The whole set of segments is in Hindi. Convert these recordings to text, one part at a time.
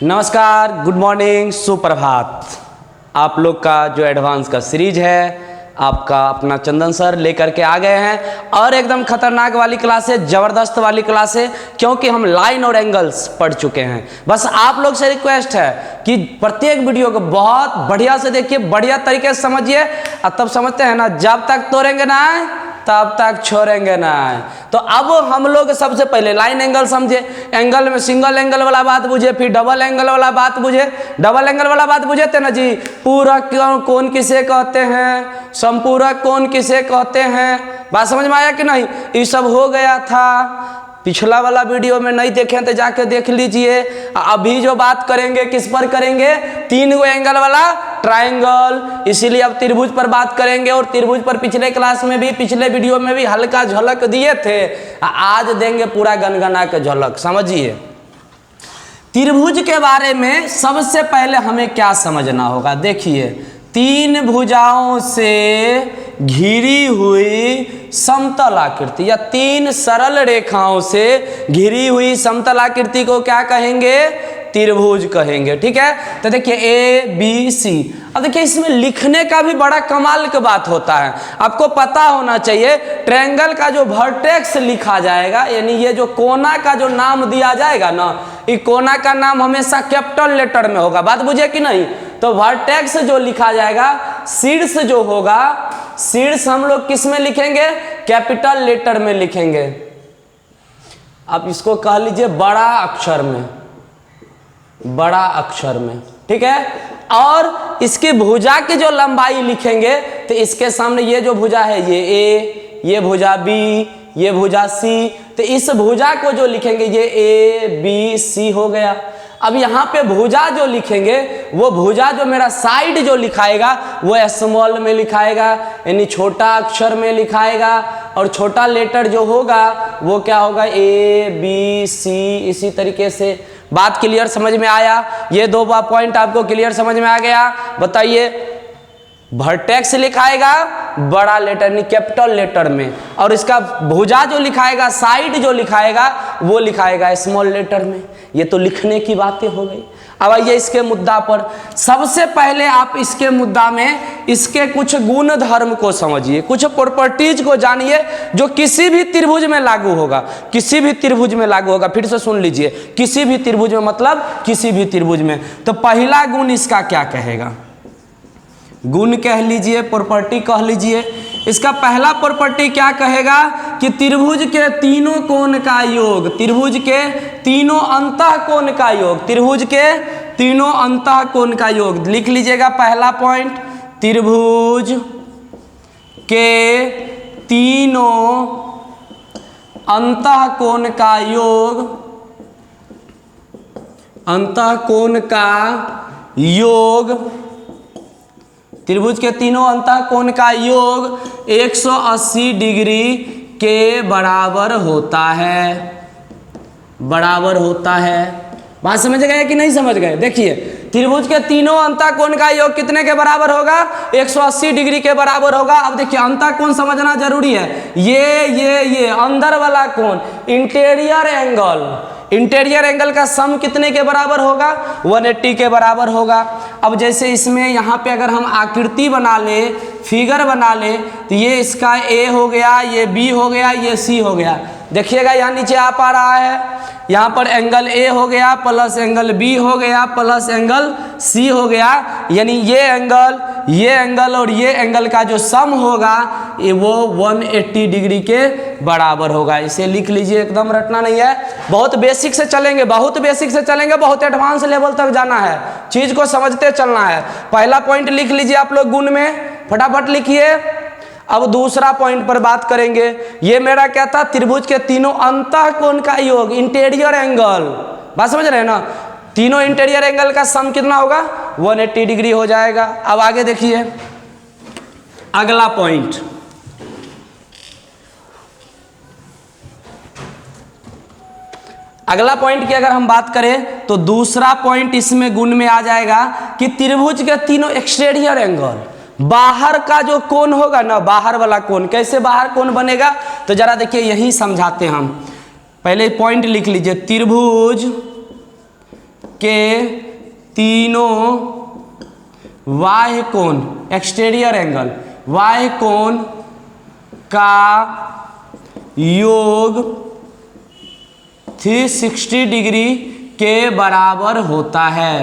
नमस्कार, गुड मॉर्निंग, सुप्रभात। आप लोग का जो एडवांस का सीरीज है आपका अपना चंदन सर लेकर के आ गए हैं और एकदम खतरनाक वाली क्लास है, ज़बरदस्त वाली क्लास है, क्योंकि हम लाइन और एंगल्स पढ़ चुके हैं। बस आप लोग से रिक्वेस्ट है कि प्रत्येक वीडियो को बहुत बढ़िया से देखिए, बढ़िया तरीके से समझिए और तब समझते हैं ना, जब तक तोड़ेंगे ना तब तक छोड़ेंगे ना। तो अब हम लोग सबसे पहले लाइन एंगल समझे, एंगल में सिंगल एंगल वाला बात बुझे, फिर डबल एंगल वाला बात बुझे। डबल एंगल वाला बात बुझे थे ना जी, पूरक कोण किसे कहते हैं, संपूरक कोण किसे कहते हैं, बात समझ में आया कि नहीं? ये सब हो गया था, पिछला वाला वीडियो में नहीं देखें तो जाके देख लीजिए। अभी जो बात करेंगे किस पर करेंगे, 3 गो एंगल वाला ट्रायंगल, इसीलिए अब त्रिभुज पर बात करेंगे। और त्रिभुज पर पिछले क्लास में भी, पिछले वीडियो में भी हल्का झलक दिए थे, आज देंगे पूरा गनगना के झलक। समझिए, त्रिभुज के बारे में सबसे पहले हमें क्या समझना होगा। देखिए, 3 भुजाओं से घिरी हुई समतल आकृति या 3 सरल रेखाओं से घिरी हुई समतल आकृति को क्या कहेंगे? त्रिभुज कहेंगे। ठीक है, तो देखिए ABC। अब देखिए, इसमें लिखने का भी बड़ा कमाल की बात होता है। आपको पता होना चाहिए, ट्रायंगल का जो वर्टेक्स लिखा जाएगा, यानी ये जो कोना का जो नाम दिया जाएगा ना, ये कोना का नाम हमेशा कैपिटल लेटर में होगा। बात बुझे कि नहीं? तो वर्टेक्स जो लिखा जाएगा, शीर्ष जो होगा, शीर्ष हम लोग किस में लिखेंगे? कैपिटल लेटर में लिखेंगे। आप इसको कह लीजिए बड़ा अक्षर में, बड़ा अक्षर में। ठीक है, और इसकी भुजा की जो लंबाई लिखेंगे तो इसके सामने ये जो भुजा है ये A, ये भुजा B, ये भुजा C, तो इस भुजा को जो लिखेंगे ये ABC हो गया। अब यहाँ पे भुजा जो लिखेंगे, वो भुजा जो मेरा साइड जो लिखाएगा वो स्मॉल में लिखाएगा, यानी छोटा अक्षर में लिखाएगा। और छोटा लेटर जो होगा वो क्या होगा? ABC। इसी तरीके से बात क्लियर समझ में आया? ये 2 पॉइंट आपको क्लियर समझ में आ गया? बताइए, वर्टेक्स लिखाएगा बड़ा लेटर यानी कैपिटल लेटर में, और इसका भुजा जो लिखाएगा, साइड जो लिखाएगा वो लिखाएगा स्मॉल लेटर में। ये तो लिखने की बातें हो गई। अब आइए इसके मुद्दा पर। सबसे पहले आप इसके मुद्दा में इसके कुछ गुण धर्म को समझिए, कुछ प्रॉपर्टीज को जानिए जो किसी भी त्रिभुज में लागू होगा, किसी भी त्रिभुज में लागू होगा। फिर से सुन लीजिए, किसी भी त्रिभुज में मतलब किसी भी त्रिभुज में। तो पहला गुण इसका क्या कहेगा? गुण कह लीजिए, प्रॉपर्टी कह लीजिए। इसका पहला प्रॉपर्टी क्या कहेगा कि त्रिभुज के तीनों कोण का योग, त्रिभुज के तीनों अंतः कोण का योग, त्रिभुज के तीनों अंतः कोण का योग। लिख लीजिएगा पहला पॉइंट, त्रिभुज के तीनों अंतः कोण का योग, अंतः कोण का योग, त्रिभुज के तीनों अंतः कोण का योग 180 डिग्री के बराबर होता है, बराबर होता है। बात समझ गए कि नहीं समझ गए? देखिए, त्रिभुज के तीनों अंतः कोण का योग कितने के बराबर होगा? 180 डिग्री के बराबर होगा। अब देखिए, अंतः कोण समझना जरूरी है। ये अंदर वाला कोण, इंटीरियर एंगल, इंटीरियर एंगल का सम कितने के बराबर होगा? 180 के बराबर होगा। अब जैसे इसमें यहाँ पे अगर हम आकृति बना ले, फिगर बना ले, तो ये इसका A हो गया, ये B हो गया, ये C हो गया। देखिएगा यहाँ नीचे आ पा रहा है, यहाँ पर एंगल A हो गया प्लस एंगल B हो गया प्लस एंगल C हो गया, यानी ये एंगल और ये एंगल का जो सम होगा ये वो 180 डिग्री के बराबर होगा। इसे लिख लीजिए, एकदम रटना नहीं है, बहुत बेसिक से चलेंगे, बहुत बेसिक से चलेंगे, बहुत एडवांस लेवल तक जाना है, चीज को समझते चलना है। पहला पॉइंट लिख लीजिए आप लोग गुण में, फटाफट लिखिए। अब दूसरा पॉइंट पर बात करेंगे। ये मेरा क्या था? त्रिभुज के तीनों अंतः कोण का योग, इंटीरियर एंगल। बात समझ रहे हैं ना? तीनों इंटीरियर एंगल का सम कितना होगा? 180 डिग्री हो जाएगा। अब आगे देखिए, अगला पॉइंट, अगला पॉइंट की अगर हम बात करें तो दूसरा पॉइंट इसमें गुण में आ जाएगा कि त्रिभुज के तीनों एक्सटीरियर एंगल, बाहर का जो कोण होगा ना, बाहर वाला कोण, कैसे बाहर कोण बनेगा? तो जरा देखिए, यही समझाते हैं हम। पहले पॉइंट लिख लीजिए, त्रिभुज के तीनों बाह्य कोण, एक्सटीरियर एंगल, बाह्य कोण का योग 360 डिग्री के बराबर होता है,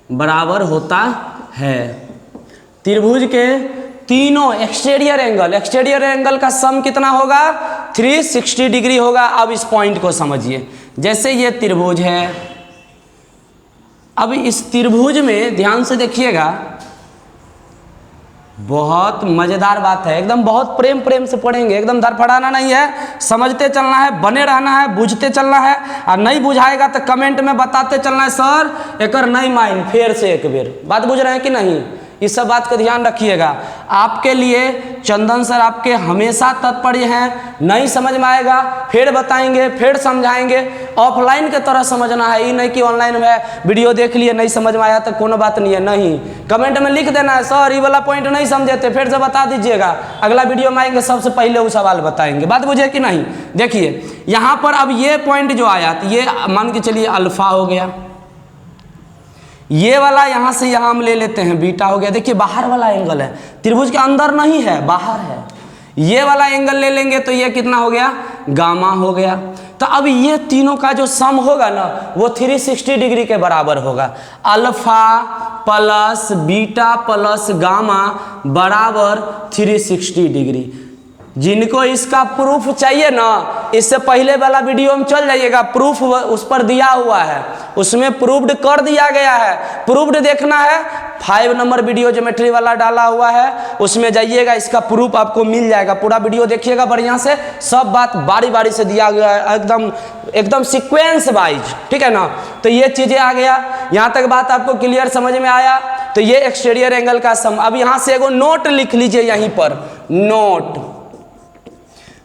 बराबर होता है। त्रिभुज के तीनों एक्सटीरियर एंगल का सम कितना होगा? 360 डिग्री होगा। अब इस पॉइंट को समझिए, जैसे ये त्रिभुज है, अब इस त्रिभुज में ध्यान से देखिएगा, बहुत मजेदार बात है, एकदम बहुत प्रेम से पढ़ेंगे, एकदम धड़फड़ाना नहीं है, समझते चलना है, बने रहना है, बुझते चलना है। और नहीं बुझाएगा तो कमेंट में बताते चलना है, सर एकर नहीं माइन, फिर से एक बेर। बात बुझ रहे हैं कि नहीं? इस सब बात का ध्यान रखिएगा। आपके लिए चंदन सर आपके हमेशा तत्पर हैं। नहीं समझ में आएगा फिर बताएंगे, फिर समझाएंगे। ऑफलाइन के तरह समझना है, ये नहीं कि ऑनलाइन में वीडियो देख लिए नहीं समझ में आया तो कोनो बात नहीं है। नहीं, कमेंट में लिख देना है, सर ये वाला पॉइंट नहीं समझे थे, फिर से बता दीजिएगा। अगला वीडियो में आएंगे सबसे पहले वो सवाल बताएंगे। बात बुझे कि नहीं? देखिए यहाँ पर अब ये पॉइंट जो आया, तो ये मान के चलिए अल्फा हो गया, ये वाला यहाँ से यहाँ हम ले लेते हैं बीटा हो गया। देखिए बाहर वाला एंगल है, त्रिभुज के अंदर नहीं है, बाहर है। ये वाला एंगल ले लेंगे तो ये कितना हो गया? गामा हो गया। तो अब ये तीनों का जो सम होगा ना, वो 360 डिग्री के बराबर होगा। Alpha plus beta plus gamma बराबर 360 डिग्री। जिनको इसका प्रूफ चाहिए ना, इससे पहले वाला वीडियो में चल जाइएगा, प्रूफ उस पर दिया हुआ है, उसमें प्रूफ्ड कर दिया गया है। प्रूफ्ड देखना है, 5 नंबर वीडियो ज्योमेट्री वाला डाला हुआ है, उसमें जाइएगा, इसका प्रूफ आपको मिल जाएगा। पूरा वीडियो देखिएगा बढ़िया से, सब बात बारी बारी से दिया गया है, एकदम सीक्वेंस वाइज, ठीक है ना। तो ये चीज़ें आ गया, यहाँ तक बात आपको क्लियर समझ में आया। तो ये एक्सटीरियर एंगल का सम। अब यहाँ से एगो नोट लिख लीजिए, यहीं पर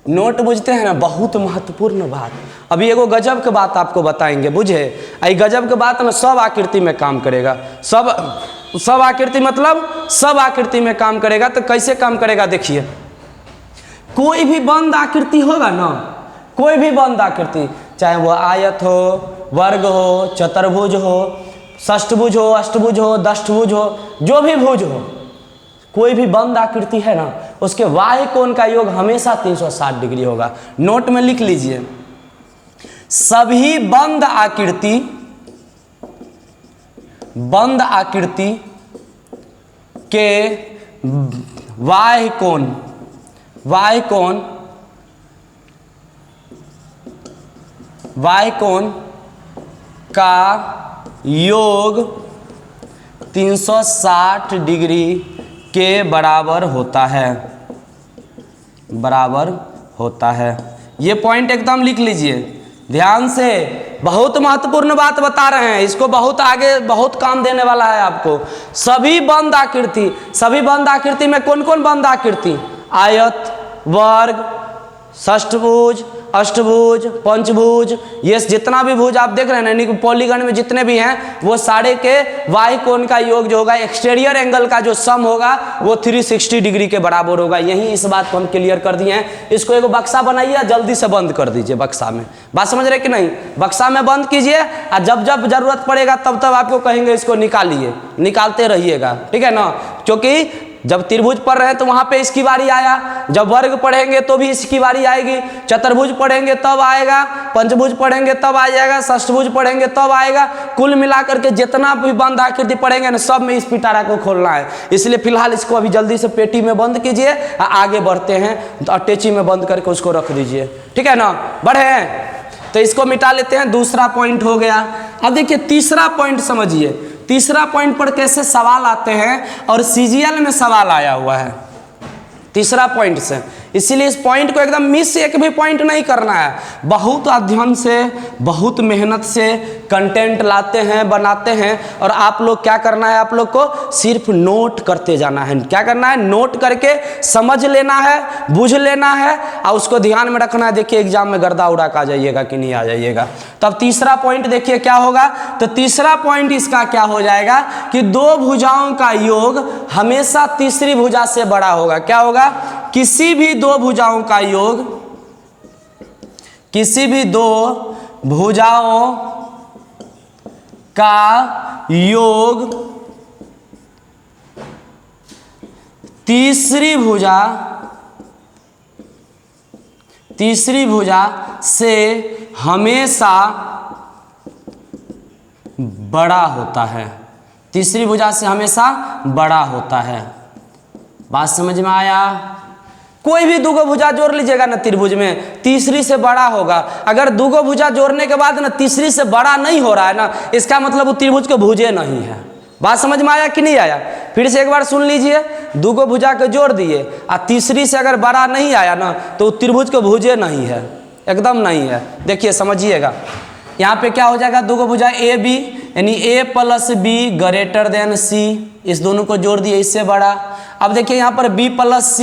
नोट बुझते हैं ना, बहुत महत्वपूर्ण बात। अभी एगो गजब के बात आपको बताएंगे, बुझे? आई गजब के बात में सब आकृति में काम करेगा, सब आकृति मतलब सब आकृति में काम करेगा। तो कैसे काम करेगा देखिए, कोई भी बंद आकृति होगा ना, कोई भी बंद आकृति, चाहे वो आयत हो, वर्ग हो, चतुर्भुज हो, षष्ठभुज हो, अष्टभुज हो, दष्टभुज हो, जो भी भुज हो, कोई भी बंद आकृति है ना, उसके बाह्य कोण का योग हमेशा 360 डिग्री होगा। नोट में लिख लीजिए, सभी बंद आकृति के बाह्य कोण का योग 360 डिग्री के बराबर होता है। ये पॉइंट एकदम लिख लीजिए ध्यान से, बहुत महत्वपूर्ण बात बता रहे हैं, इसको बहुत आगे बहुत काम देने वाला है आपको। सभी बंद आकृति में कौन कौन बंद आकृति? आयत, वर्ग, षष्ठभुज, अष्टभुज, पंचभुज, ये जितना भी भुज आप देख रहे हैं ना, पॉलीगन में जितने भी हैं, वो सारे के बाह्य कोण का योग जो होगा, एक्सटीरियर एंगल का जो सम होगा, वो 360 डिग्री के बराबर होगा। यही इस बात को हम क्लियर कर दिए हैं। इसको एक बक्सा बनाइए, जल्दी से बंद कर दीजिए बक्सा में। बात समझ रहे कि नहीं? बक्सा में बंद कीजिए, और जब जब जरूरत पड़ेगा तब तब आपको कहेंगे इसको निकालिए, निकालते रहिएगा, ठीक है ना। क्योंकि जब त्रिभुज पढ़ रहे हैं तो वहाँ पे इसकी बारी आया, जब वर्ग पढ़ेंगे तो भी इसकी बारी आएगी, चतुर्भुज पढ़ेंगे तब आएगा, पंचभुज पढ़ेंगे तब आ जाएगा, षष्ठभुज पढ़ेंगे तब आएगा। कुल मिलाकर के जितना भी बंद आकृति पढ़ेंगे ना, सब में इस पिटारा को खोलना है। इसलिए फिलहाल इसको अभी जल्दी से पेटी में बंद कीजिए, आगे बढ़ते हैं तो अटैची में बंद करके उसको रख दीजिए, ठीक है ना। बढ़े तो इसको मिटा लेते हैं। दूसरा पॉइंट हो गया। अब देखिए तीसरा पॉइंट समझिए, तीसरा पॉइंट पर कैसे सवाल आते हैं, और सीजीएल में सवाल आया हुआ है तीसरा पॉइंट से। इसीलिए इस पॉइंट को एकदम मिस एक भी पॉइंट नहीं करना है। बहुत अध्ययन से, बहुत मेहनत से कंटेंट लाते हैं, बनाते हैं, और आप लोग क्या करना है, आप लोग को सिर्फ नोट करते जाना है। क्या करना है? नोट करके समझ लेना है, बुझ लेना है, और उसको ध्यान में रखना है। देखिए एग्जाम में गर्दा उड़ा के आ जाइएगा कि नहीं आ जाइएगा। तब तीसरा पॉइंट देखिए क्या होगा। तो तीसरा पॉइंट इसका क्या हो जाएगा कि दो भुजाओं का योग हमेशा तीसरी भुजा से बड़ा होगा। क्या होगा? किसी भी दो भुजाओं का योग, किसी भी दो भुजाओं का योग तीसरी भुजा से हमेशा बड़ा होता है। तीसरी भुजा से हमेशा बड़ा होता है। बात समझ में आया? कोई भी दुगो भुजा जोड़ लीजिएगा ना त्रिभुज में, तीसरी से बड़ा होगा। अगर दुगो भुजा जोड़ने के बाद ना तीसरी से बड़ा नहीं हो रहा है ना, इसका मतलब वो त्रिभुज के भुजे नहीं है। बात समझ में आया कि नहीं आया? फिर से एक बार सुन लीजिए, दुगो भुजा के जोड़ दिए और तीसरी से अगर बड़ा नहीं आया ना तो त्रिभुज के भुजे नहीं है, एकदम नहीं है। देखिए समझिएगा, यहाँ पे क्या हो जाएगा, दुगो भुजा ए बी यानी ए प्लस बी ग्रेटर देन सी, इस दोनों को जोड़ दिए, इससे बड़ा। अब देखिए यहाँ पर बी प्लस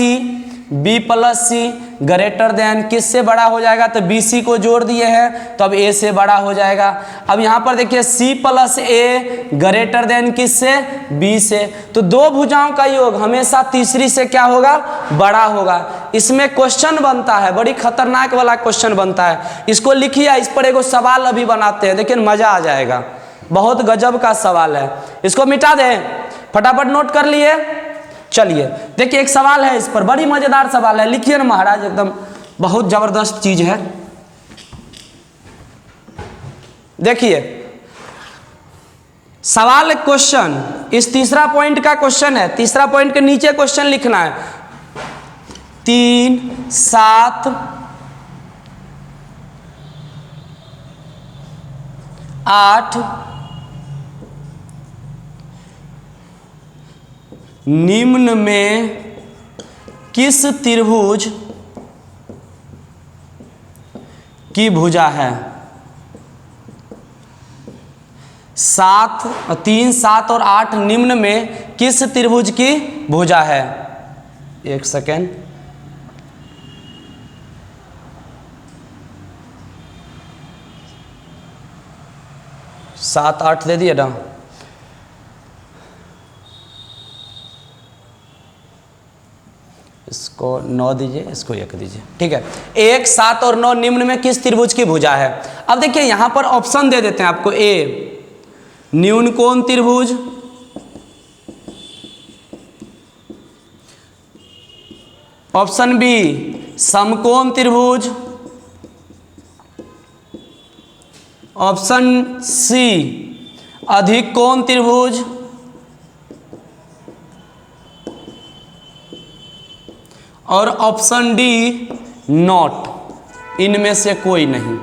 सी ग्रेटर देन किससे बड़ा हो जाएगा, तो बी सी को जोड़ दिए हैं तो अब ए से बड़ा हो जाएगा। अब यहाँ पर देखिए सी प्लस ए ग्रेटर देन किससे, बी से। तो दो भुजाओं का योग हमेशा तीसरी से क्या होगा, बड़ा होगा। इसमें क्वेश्चन बनता है, बड़ी खतरनाक वाला क्वेश्चन बनता है। इसको लिखिए, इस पर एगो सवाल अभी बनाते हैं, देखिए मजा आ जाएगा, बहुत गजब का सवाल है। इसको मिटा दें, फटाफट नोट कर लिए। चलिए देखिए एक सवाल है, इस पर बड़ी मजेदार सवाल है, लिखिए ना महाराज, एकदम बहुत जबरदस्त चीज है। देखिए सवाल, क्वेश्चन, इस तीसरा पॉइंट का क्वेश्चन है। तीसरा पॉइंट के नीचे क्वेश्चन लिखना है। 3, 7, 8 निम्न में किस त्रिभुज की भुजा है? 3, 7 और 8 निम्न में किस त्रिभुज की भुजा है? एक सेकेंड, सात 8 दे दिए ना, इसको 9 दीजिए, इसको 1 दीजिए, ठीक है। 1, 7 और 9 निम्न में किस त्रिभुज की भुजा है? अब देखिए यहां पर ऑप्शन दे देते हैं आपको। ए न्यून कोण त्रिभुज, ऑप्शन बी समकोण त्रिभुज, ऑप्शन सी अधिक कोण त्रिभुज, और ऑप्शन डी नॉट। इनमें से कोई नहीं।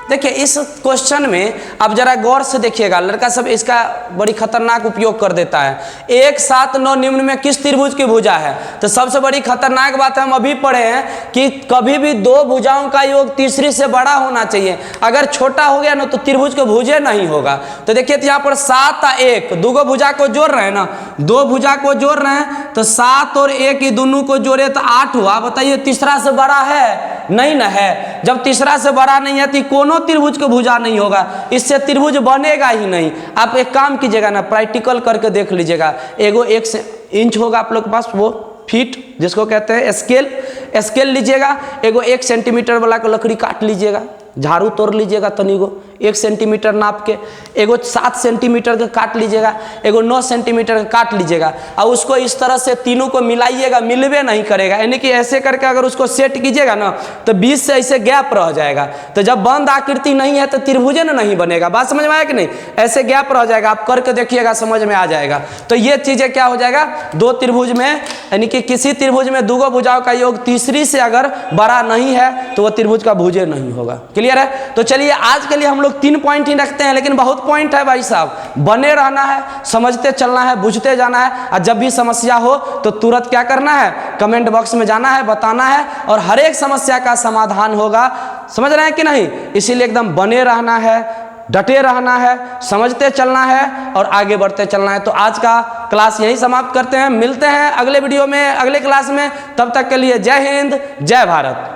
देखिए इस क्वेश्चन में अब जरा गौर से देखिएगा, लड़का सब इसका बड़ी खतरनाक उपयोग कर देता है। 1, 7, 9 निम्न में किस त्रिभुज की भुजा है? तो सबसे बड़ी खतरनाक बात है, हम अभी पढ़े हैं कि कभी भी दो भुजाओं का योग तीसरी से बड़ा होना चाहिए। अगर छोटा हो गया ना तो त्रिभुज के भुजे नहीं होगा। तो देखिए तो यहाँ पर 7 और 1 दो भुजा को जोड़ रहे हैं ना, दो भुजा को जोड़ रहे हैं तो 7 और 1 ये दोनों को जोड़े तो 8 हुआ। बताइए तीसरा से बड़ा है? नहीं ना है। जब तीसरा से बड़ा नहीं है तो कोनो त्रिभुज को भुजा नहीं होगा, इससे त्रिभुज बनेगा ही नहीं। आप एक काम कीजिएगा ना, प्रैक्टिकल करके देख लीजिएगा। एगो 1 इंच होगा आप लोग के पास, वो फीट जिसको कहते हैं, स्केल लीजिएगा। एगो 1 सेंटीमीटर वाला को लकड़ी काट लीजिएगा, झाड़ू तोड़ लीजिएगा तनिगो 1 सेंटीमीटर नाप के। एगो 7 सेंटीमीटर का काट लीजिएगा, एगो 9 सेंटीमीटर का काट लीजिएगा और उसको इस तरह से तीनों को मिलाइएगा, मिलवे नहीं करेगा। यानी कि ऐसे करके अगर उसको सेट कीजिएगा ना तो बीच से ऐसे गैप रह जाएगा। तो जब बंद आकृति नहीं है तो त्रिभुज नहीं बनेगा। बात समझ में आया कि नहीं? ऐसे गैप रह जाएगा, आप करके देखिएगा, समझ में आ जाएगा। तो ये चीजें क्या हो जाएगा, दो त्रिभुज में यानी कि किसी त्रिभुज में दो भुजाओं का योग तीसरी से अगर बड़ा नहीं है तो वह त्रिभुज का भुजे नहीं होगा। क्लियर है? तो चलिए आज के लिए हम लोग 3 पॉइंट ही रखते हैं, लेकिन बहुत पॉइंट है भाई साहब। बने रहना है, समझते चलना है, बुझते जाना है। और जब भी समस्या हो तो तुरंत क्या करना है, कमेंट बॉक्स में जाना है, बताना है और हर एक समस्या का समाधान होगा। समझ रहे हैं कि नहीं? इसीलिए एकदम बने रहना है, डटे रहना है, समझते चलना है और आगे बढ़ते चलना है। तो आज का क्लास यही समाप्त करते हैं, मिलते हैं अगले वीडियो में, अगले क्लास में। तब तक के लिए जय हिंद, जय भारत।